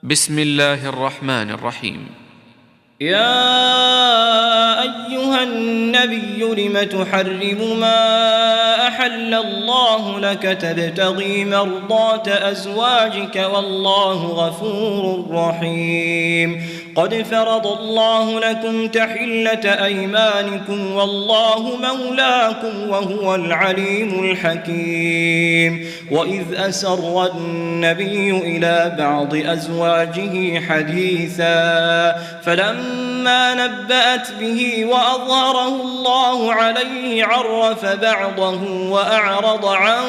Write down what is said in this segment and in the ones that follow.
بسم الله الرحمن الرحيم. يا أيها النبي لم تحرم ما أحل الله لك تبتغي مرضات أزواجك والله غفور رحيم. قد فرض الله لكم تحلة أيمانكم والله مولاكم وهو العليم الحكيم. وإذ أسر النبي إلى بعض أزواجه حديثا فلما نبأت به وأظهره الله عليه عرف بعضه وأعرض عن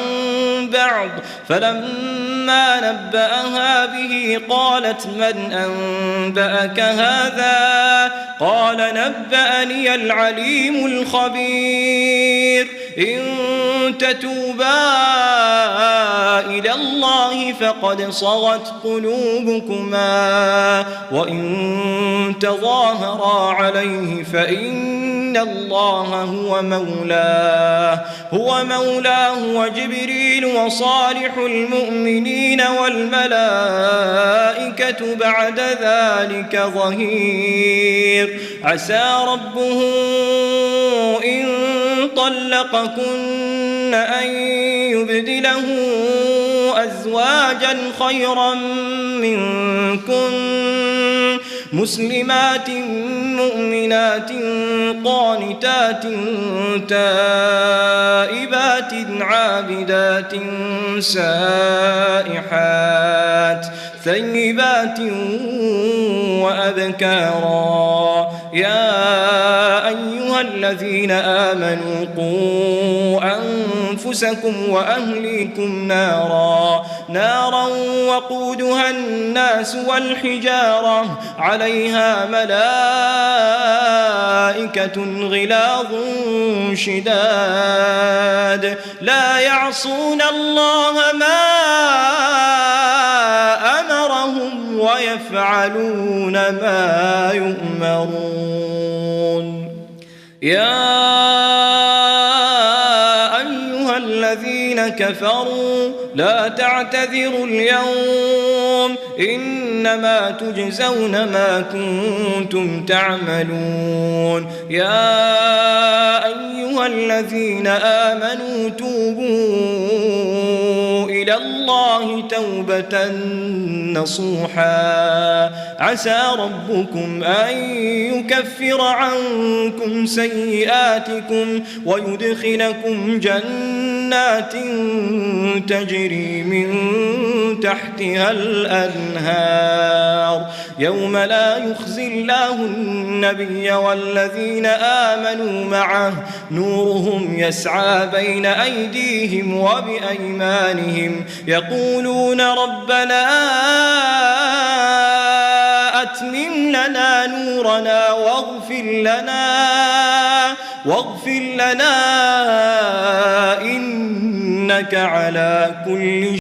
بعض فلما نبأها به قالت من أنبأك هذا؟ قال نبأني العليم الخبير. إن تتوبا إلى الله فقد صغت قلوبكما وإن تظاهرا عليه فإن الله هو مولاه وجبريل وصالح المؤمنين والملائكة بعد ذلك ظهير. عسى ربه إن طلقكن أن يبدله أزواجا خيرا منكن مسلمات مؤمنات قانتات تائبات عابدات سائحات ثيبات وأبكارا. يا أيها الذين آمنوا قوا أنفسكم وأهليكم نارا وقودها الناس والحجارة عليها ملائكة غلاظ شداد لا يعصون الله ما أمرهم ويفعلون ما يؤمرون. يا أيها الذين كفروا لا تعتذروا اليوم إنما تجزون ما كنتم تعملون. يا أيها الذين آمنوا توبوا إلى الله توبة نصوحا عسى ربكم أن يكفر عنكم سيئاتكم ويدخلكم جنات تجري من تحتها الأنهار يوم لا يخزي الله النبي والذين آمنوا معه نورهم يسعى بين أيديهم وبأيمانهم يقولون ربنا أتمم لنا نورنا واغفر لنا إنك على كل